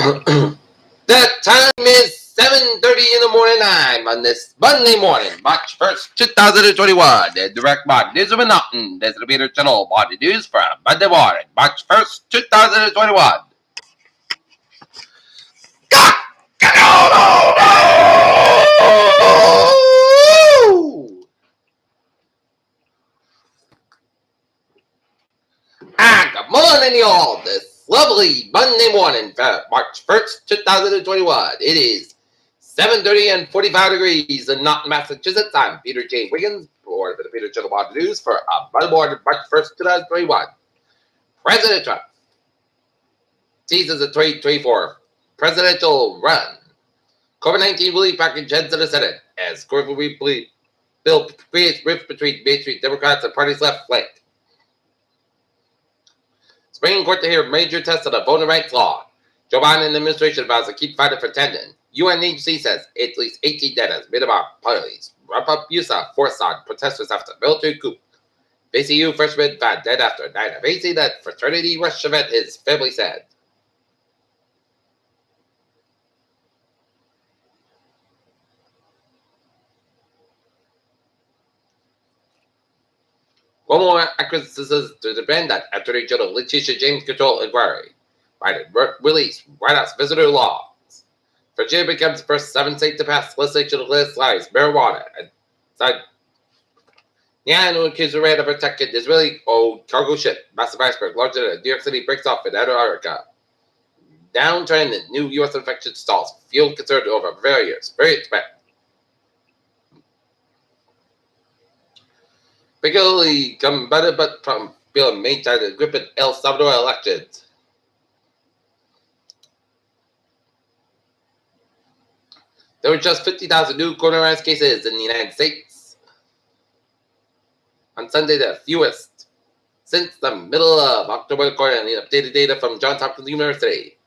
The time is 7:30 in the morning time on this Monday morning, March 1st, 2021. The direct mod news of a mountain. There's the Peter Channel body news for Monday morning, March 1st, 2021. Good morning, y'all. This lovely Monday morning, March 1st, 2021. It is 7:30 and 45 degrees in Norton, Massachusetts. I'm Peter J. Wiggins, for the Peter Channel Body News for Monday morning, March 1st, 2021. President Trump teases a 2024 presidential run. COVID-19 relief package heads to the Senate as court bill creates rift between Main Street Democrats and party's left flank. Supreme Court to hear major tests of the voting rights law. Joe Biden administration vows to keep fighting for tendon. UN agency says at least 18 dead as Myanmar police wrap up use of force on protesters after military coup. VCU freshman found dead after night of AC that fraternity rush event, his family said. Cuomo accuses to defend that Attorney General Letitia James control inquiry. Biden release White House visitor laws. Virginia becomes the first 7 state to pass legislation to legalize marijuana. Yeah, no accused of raid of attacking Israeli-owned cargo ship, massive iceberg larger than New York City breaks off in Antarctica. Downtrend in new U.S. infection stalls. Fuel concerned over various expect. Particularly combated but from feeling maintained the grip in El Salvador elections. There were just 50,000 new coronavirus cases in the United States. On Sunday, the fewest since the middle of October, according to updated data from Johns Hopkins University.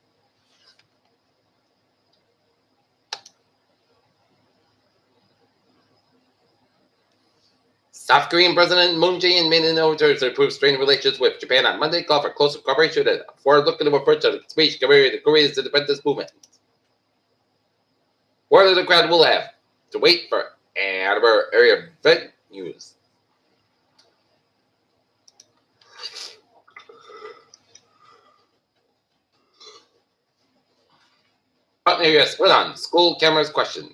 South Korean President Moon Jae-in made an overture to improve strained relations with Japan on Monday, called for closer cooperation and a forward-looking approach to the speech commemorating Korea's independence movement. Word of the crowd will have to wait for Andover area venues. Partner area split on school cameras question.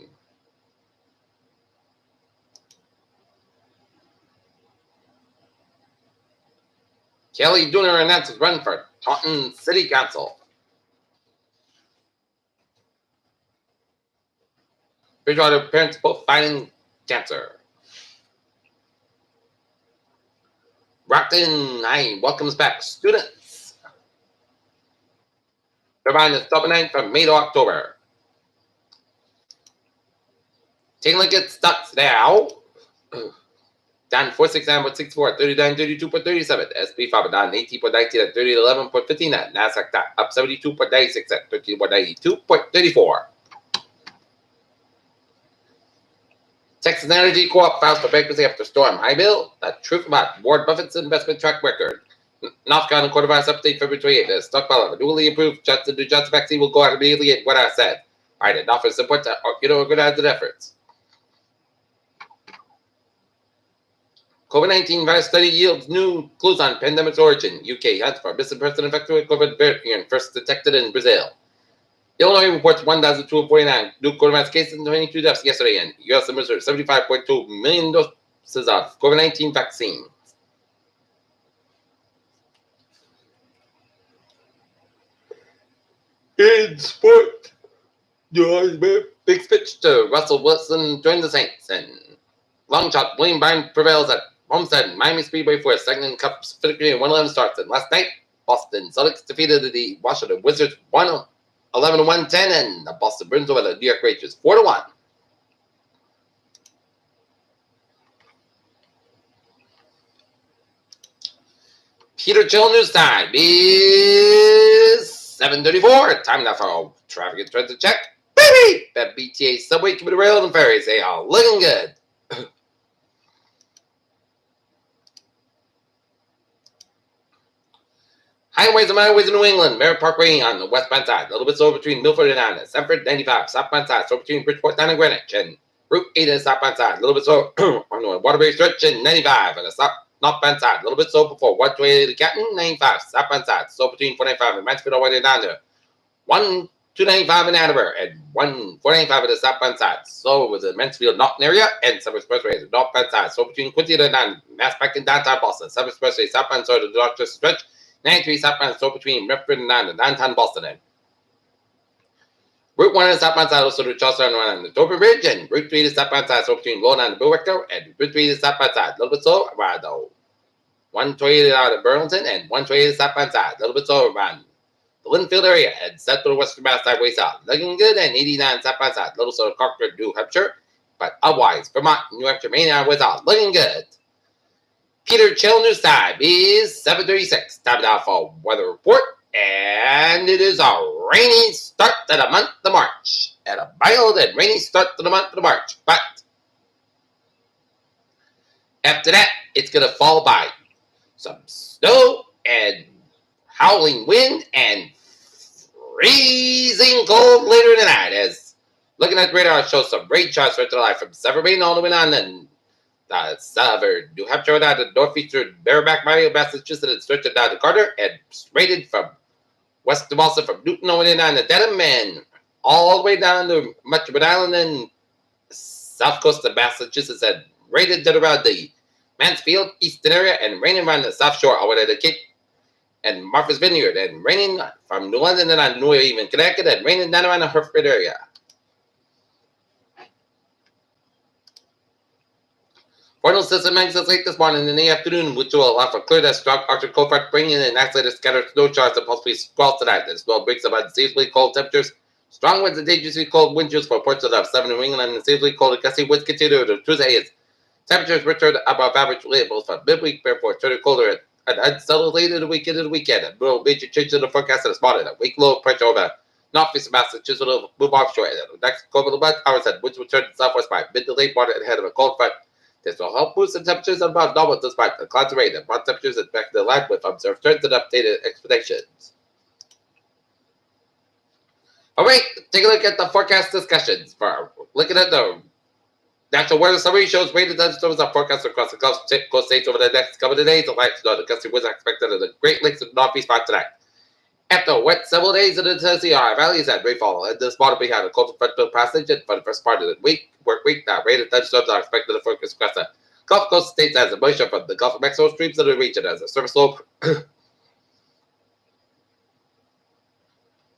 Kelly Dooner announces run for Taunton City Council. Bridgewater parents both fighting cancer. Rockton High welcomes back students. Turbine is dominant from May to October. Taylor gets stuck now. Down 469.64 at 39.32.37. SP 5 down 18.19 at 30.11.15 at NASDAQ up 72.96 at 13.92.34. Texas Energy Co-op files for bankruptcy after storm. High bill. The truth about Warren Buffett's investment track record. North Carolina coronavirus update February 28th. The stockpile of a newly approved Johnson & Johnson vaccine will go out immediately at what I said. I did offer support to organize the efforts. COVID-19 virus study yields new clues on pandemic's origin. UK hunts for missing person infected with COVID variant first detected in Brazil. Illinois reports 1,249 new coronavirus cases and 22 deaths yesterday, and U.S. administered 75.2 million doses of COVID-19 vaccine. In sport, big pitch to Russell Wilson joined the Saints, and long shot William Byron prevails at Homestead Miami Speedway for a second Cup victory in 111 starts. And last night, Boston Celtics defeated the Washington Wizards 111-110, and the Boston Bruins over the New York Rangers 4-1. Peter Chill News time is 7:34. Time now for a traffic and transit check. Baby! That BTA subway, commuter rail, and ferries, they are looking good. Highways and byways in New England. Merritt Parkway on the westbound side. A little bit slow between Milford and Anna. Sanford 95. Southbound side. So between Bridgeport down and Greenwich. And Route 8 and southbound side. A little bit slow on the Waterbury Stretch and 95. And the northbound side. A little bit slow before 128 to Canton. 95. Southbound side. So between 495 and Mansfield all the way down there. 295 in Attleboro and 495 at the southbound side. So with the Mansfield Norton area and 7 Expressway at the northbound side. So between Quincy and Mass back in downtown Boston. 7 Expressway southbound side of the Dorchester Stretch. 93 southbound so between Redford and downtown Boston. And Route 1 and southbound side also to Charlestown and the Dover Bridge. And Route 3 to southbound side so between Lone and the Bill Rector. And Route 3 to southbound side. A little bit slow around the 128 out of Burlington and 128 southbound side. A little bit slow around the Linfield area and set to the western Mass Highway south. Looking good and 89 southbound side. A little slow to Concord, New Hampshire. But otherwise, Vermont, New Hampshire, Maine, and west looking good. Peter Childner's time is 7:36. Time now for weather report, and it is a rainy start to the month of March. And a mild and rainy start to the month of March. But after that, it's going to fall by some snow and howling wind and freezing cold later in the night. As looking at the radar shows some rain charts right to the light from Severn, Maine all the way down and Severn, New Hampshire, down to northeastern Merrimack, Massachusetts, and stretching down to Carter, and rated from west of Boston, from Newton over down to Dedham, and all the way down to much of Rhode Island and south coast of Massachusetts, and rated to around the Mansfield eastern area, and raining around the South Shore, over the Cape and Martha's Vineyard, and raining from New London and on New Haven, Connecticut, and raining down around the Hertford area. Formal system exits late this morning in the afternoon, which will allow for clear that strong Arctic cold front bringing in isolated scattered snow showers and possibly squalls tonight. The snow breaks up unseasonably cold temperatures. Strong winds and dangerously cold wind chills for portions of southern New England and unseasonably cold and gusty winds continue to Tuesday as temperatures return above average levels for midweek before turning colder and unsettled late in the weekend and the weekend. And no major change in the forecast this morning. A weak low pressure over northeast Massachusetts will move offshore. And the next couple of hours and winds will turn to southwest by mid to late morning ahead of a cold front. This will help boost the temperatures above normal despite the clouds of rain and warm temperatures in back to the line with observed trends and updated expectations. All right, take a look at the forecast discussions. For looking at the National Weather Summary shows rain and thunderstorms are forecast across the Gulf Coast states over the next couple of days. The light snow, the gusty winds are expected in the Great Lakes and Northeast part tonight. After wet several days in the Tennessee valleys and rainfall, and this morning we had a cold front passage, and for the first part of the work week, now rain and thunderstorms are expected to focus across the Gulf Coast states as the moisture from the Gulf of Mexico streams into the region as the surface low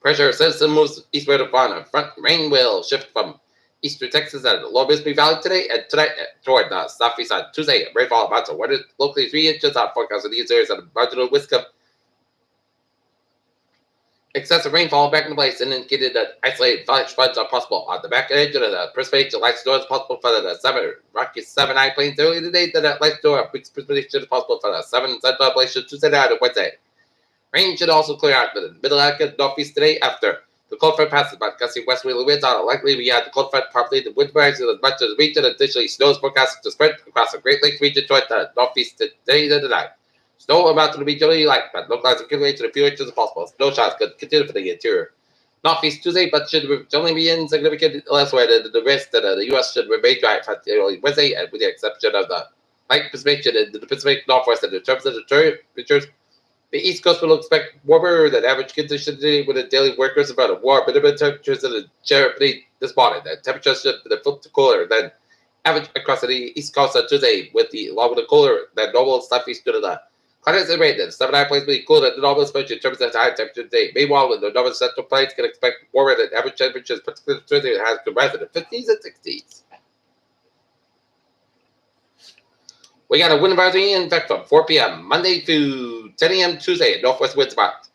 pressure system moves eastward upon a front. Rain will shift from eastern Texas and the lower Mississippi Valley today and tonight toward the southeast on Tuesday. Rainfall amounts of locally 3 inches on forecast in these areas and a marginal risk of excessive rainfall back into place and indicated that isolated flash floods are possible on the back edge of the precipitation. Light snow is possible for the Rocky 7 High Plains early today. That light snow of precipitation is possible for the 7 Central Appalachian Tuesday night and Wednesday. Rain should also clear out in the middle Atlantic northeast today after the cold front passes, but gusty westerly winds are likely beyond the cold front, probably the wind rises as much as the region. Additionally, snow is forecast to spread across the Great Lakes region toward the northeast today and tonight. Snow amounts to be generally light, but no clouds accumulate to a few inches as possible. Snow showers could continue for the interior. Northeast Tuesday, but should generally be insignificant elsewhere. The rest of the U.S. should remain dry for Wednesday, and with the exception of the light precipitation in the Pacific Northwest. And in terms of the temperatures, the East Coast will expect warmer than average conditions today with the daily workers about a warm minimum temperatures in the Cherokee this morning. The temperatures should flip to cooler than average across the East Coast on Tuesday, along with the cooler than normal southeast to the clouds and rain. The 7 high plains will be cooler than normal, especially in terms of the high temperature today. Meanwhile, in the northern central plains, can expect warmer than average temperatures, particularly Tuesday, that has could rise in the 50s and 60s. We got a wind advisory in effect from 4 p.m. Monday to 10 a.m. Tuesday. Northwest winds about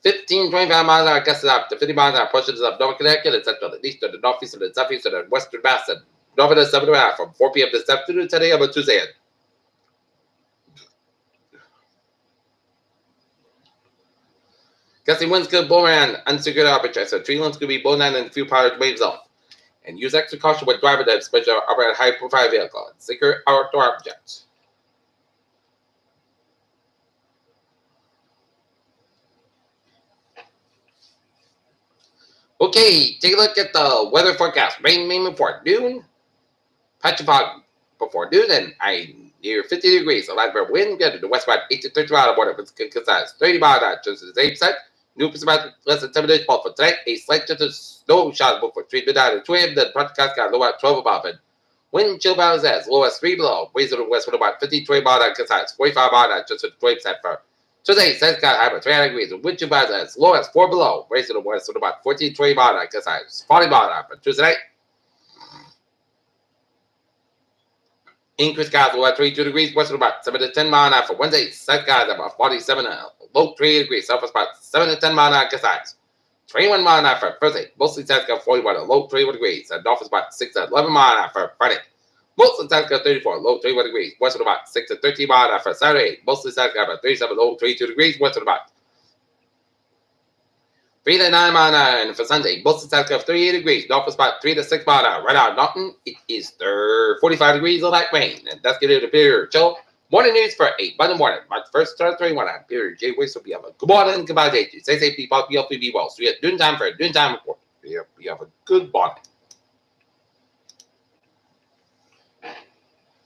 15, 25 miles an hour, gusts up to 50 miles an hour, portions of Northern Connecticut and central, the eastern, the northeastern, and southeastern, and western Mass, and northern and southern Mass from 4 p.m. this afternoon to 10 a.m. on Tuesday. Gusty winds could blow around unsecured aperture, so tree limbs could be blown down and a few powdered waves off. And use extra caution when driving, especially over a high-profile vehicle. Secure outdoor objects. Okay, take a look at the weather forecast. Rain mainly before noon. Patch of fog before noon, and I near 50 degrees. A light fair wind, good to the west about 8 to 30 miles water. It's good size. 30 miles an hour, just as 8%. New about less than 7 days fall for today. A slight chance of snow showers for 3 midnight and 12. Then podcast got low at 12 above. And wind chill bounds as low as 3 below. Winds to the west with about 50 20 miles an hour, good size. 45 miles an hour, just at 20% for today. Sun's got high about 300 degrees. And wind chill bounds as low as 4 below. Winds to the west with about 14 20 miles an hour, good size. 40 miles an hour for Tuesday night. Increased skies low at 32 degrees, west about 7 to 10 miles an hour for Wednesday. South skies about 47 low 3 degrees, south about 7 to 10 miles an hour, good size. 21 miles an hour for Thursday. Mostly south skies 41 low 31 degrees, and north is about 6 to 11 miles an hour for Friday. Mostly south skies 34 low 31 degrees, west about 6 to 13 miles an hour for Saturday. Mostly south skies about 37 low 32 degrees, west about 3 to 9 miles an hour, and for Sunday, mostly south skies 38 degrees, north is about 3 to 6 miles an hour. Right now, Norton, it is 45 degrees of light rain, and that's going to appear. So, morning news for 8 Monday morning, March 1st, 2021. I'm Peter J. Whistle. We have a good morning, goodbye, day. Stay safe, be well, be healthy, be well. So, we have noon time for a noon time report. We have a good morning.